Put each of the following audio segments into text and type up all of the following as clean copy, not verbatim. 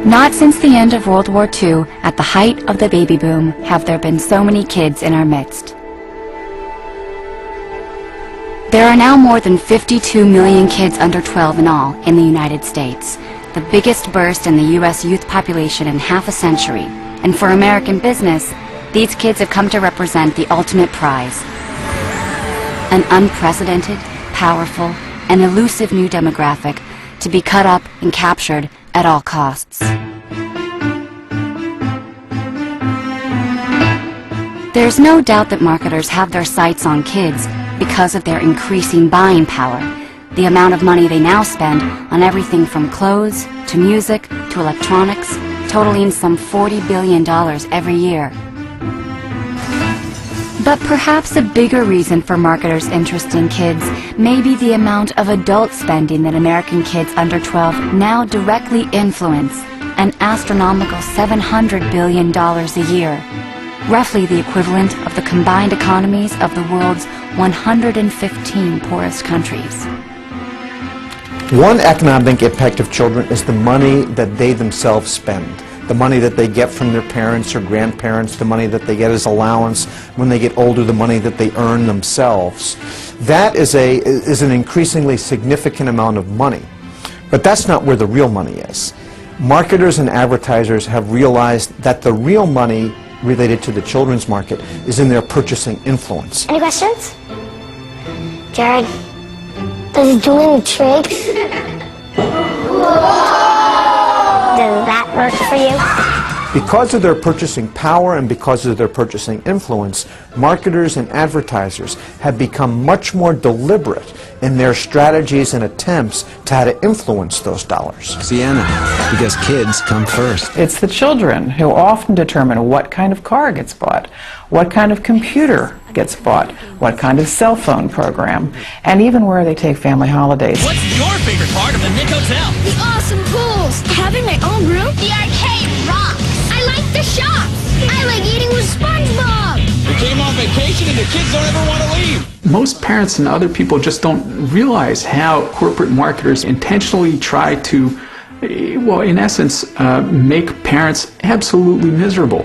Not since the end of World War II, at the height of the baby boom, have there been so many kids in our midst. There are now more than 52 million kids under 12 in all in the United States, the biggest burst in the U.S. youth population in half a century. And for American business, these kids have come to represent the ultimate prize. An unprecedented, powerful, and elusive new demographic to be cut up and captured at all costs. There's no doubt that marketers have their sights on kids because of their increasing buying power, the amount of money they now spend on everything from clothes to music to electronics, totaling some $40 billion every year. But perhaps a bigger reason for marketers' interest in kids may be the amount of adult spending that American kids under 12 now directly influence, an astronomical $700 billion a year, roughly the equivalent of the combined economies of the world's 115 poorest countries. One economic impact of children is the money that they themselves spend. The money that they get from their parents or grandparents, the money that they get as allowance when they get older, the money that they earn themselves. That is an increasingly significant amount of money. But that's not where the real money is. Marketers and advertisers have realized that the real money related to the children's market is in their purchasing influence. Any questions? Jared, does he do any tricks? Does that work for you? Because of their purchasing power and because of their purchasing influence, marketers and advertisers have become much more deliberate in their strategies and attempts to how to influence those dollars. Sienna, because kids come first. It's the children who often determine what kind of car gets bought, what kind of computer gets bought, what kind of cell phone program, and even where they take family holidays. What's your favorite part of the Nick Hotel? The awesome pools, having my own room, the arcade rocks. I like the shops. I like eating with SpongeBob. We came on vacation and the kids don't ever want to leave. Most parents and other people just don't realize how corporate marketers intentionally try to, well, in essence, make parents absolutely miserable.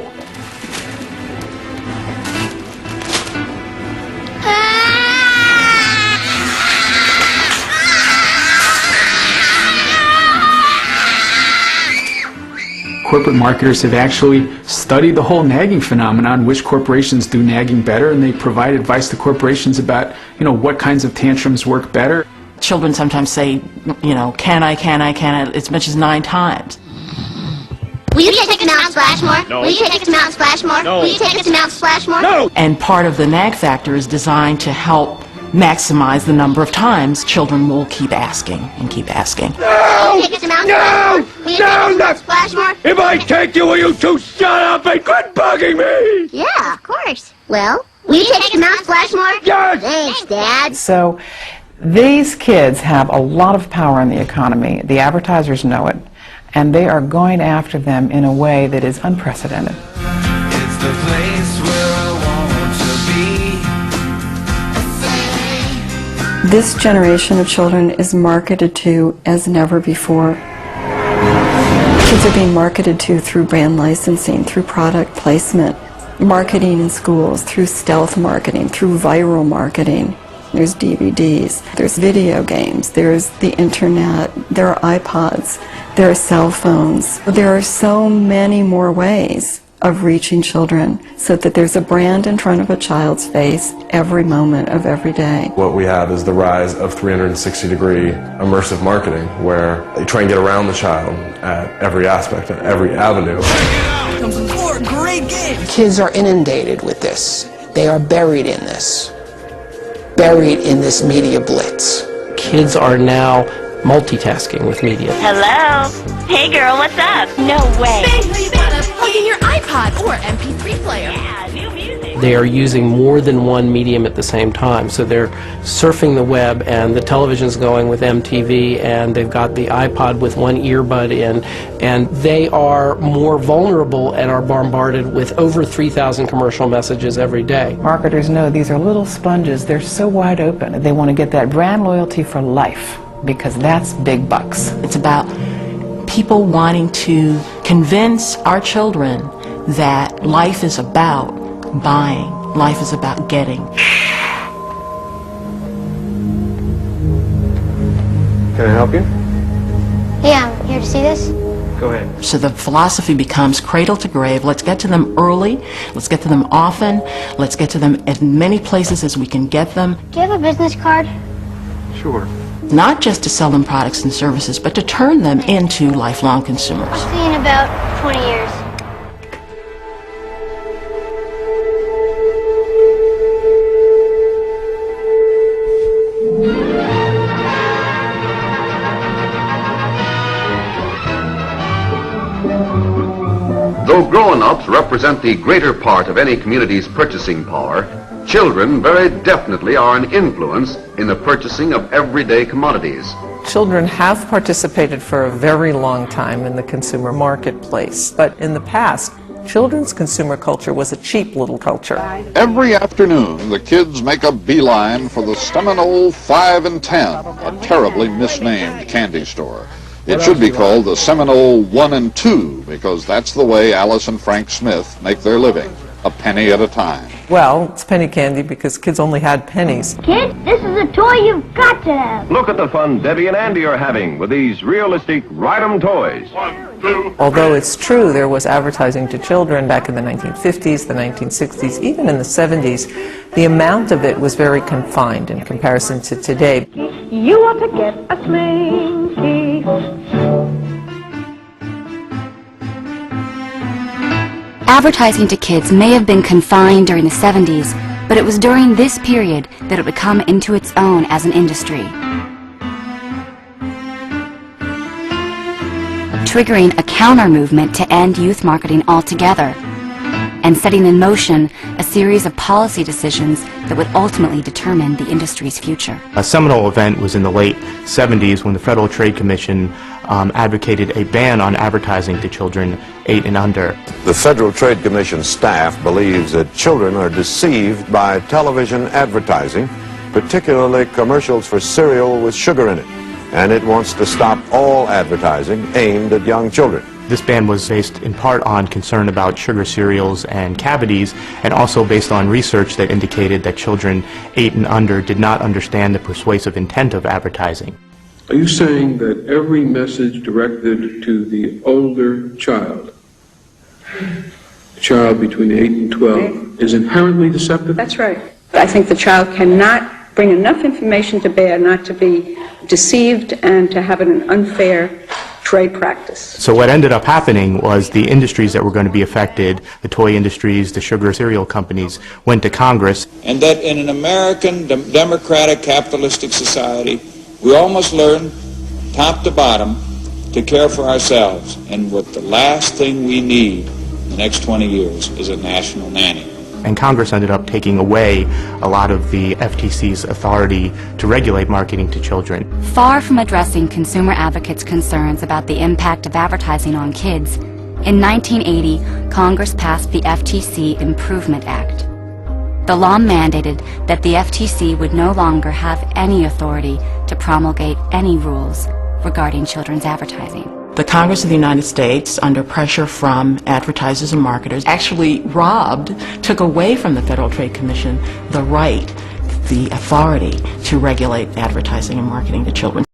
Corporate marketers have actually studied the whole nagging phenomenon, which corporations do nagging better, and they provide advice to corporations about, what kinds of tantrums work better. Children sometimes say, can I, as much as 9 times. Will you take us to Mount Splashmore? No. Will you take us to Mount Splashmore? No. Will you take us to Mount Splashmore? No! And part of the nag factor is designed to help maximize the number of times children will keep asking and keep asking. Will you take us to Mount Splashmore? Will you take us to Mount Splashmore? If I take you, will you two shut up and quit bugging me? Yeah, of course. Well, will you take us to Mount Splashmore? Yes! Thanks, Dad. So these kids have a lot of power in the economy. The advertisers know it, and they are going after them in a way that is unprecedented. It's the place where I want to be. This generation of children is marketed to as never before. Kids are being marketed to through brand licensing, through product placement, marketing in schools, through stealth marketing, through viral marketing. There's DVDs, there's video games, there's the internet, there are iPods, there are cell phones. There are so many more ways of reaching children so that there's a brand in front of a child's face every moment of every day. What we have is the rise of 360-degree immersive marketing, where they try and get around the child at every aspect, at every avenue. Some 4 great games. Kids are inundated with this. They are buried in this. Buried in this media blitz. Kids are now multitasking with media. Hello? Hey girl, what's up? No way. Plug in your iPod or MP3 player. Yeah, new music. They are using more than one medium at the same time. So they're surfing the web, and the television's going with MTV, and they've got the iPod with one earbud in, and they are more vulnerable and are bombarded with over 3,000 commercial messages every day. Marketers know these are little sponges. They're so wide open. They want to get that brand loyalty for life, because that's big bucks. It's about people wanting to convince our children that life is about buying, life is about getting. Can I help you? Yeah, I'm here to see this. Go ahead. So the philosophy becomes cradle to grave. Let's get to them early, let's get to them often, let's get to them at many places as we can get them. Do you have a business card? Sure. Not just to sell them products and services, but to turn them into lifelong consumers. See you in about 20 years. Though grown-ups represent the greater part of any community's purchasing power, children very definitely are an influence in the purchasing of everyday commodities. Children have participated for a very long time in the consumer marketplace, but in the past, children's consumer culture was a cheap little culture. Every afternoon, the kids make a beeline for the Seminole 5 and 10, a terribly misnamed candy store. It should be called the Seminole 1 and 2, because that's the way Alice and Frank Smith make their living, a penny at a time. Well, it's penny candy because kids only had pennies. Kids, this is a toy you've got to have. Look at the fun Debbie and Andy are having with these realistic Ride-'em toys. Although it's true there was advertising to children back in the 1950s, the 1960s, even in the 70s, the amount of it was very confined in comparison to today. You ought to get a Slinky. Advertising to kids may have been confined during the 70s, but it was during this period that it would come into its own as an industry, triggering a counter-movement to end youth marketing altogether, and setting in motion a series of policy decisions that would ultimately determine the industry's future. A seminal event was in the late 70s when the Federal Trade Commission advocated a ban on advertising to children 8 and under. The Federal Trade Commission staff believes that children are deceived by television advertising, particularly commercials for cereal with sugar in it, and it wants to stop all advertising aimed at young children. This ban was based in part on concern about sugar cereals and cavities, and also based on research that indicated that children 8 and under did not understand the persuasive intent of advertising. Are you saying that every message directed to the older child, the child between 8 and 12, is inherently deceptive? That's right. I think the child cannot bring enough information to bear not to be deceived and to have an unfair trade practice. So what ended up happening was the industries that were going to be affected, the toy industries, the sugar cereal companies, went to Congress. And that in an American democratic capitalistic society, we all must learn, top to bottom, to care for ourselves. And what the last thing we need in the next 20 years is a national nanny. And Congress ended up taking away a lot of the FTC's authority to regulate marketing to children. Far from addressing consumer advocates' concerns about the impact of advertising on kids, in 1980, Congress passed the FTC Improvement Act. The law mandated that the FTC would no longer have any authority to promulgate any rules regarding children's advertising. The Congress of the United States, under pressure from advertisers and marketers, actually took away from the Federal Trade Commission the right, the authority to regulate advertising and marketing to children.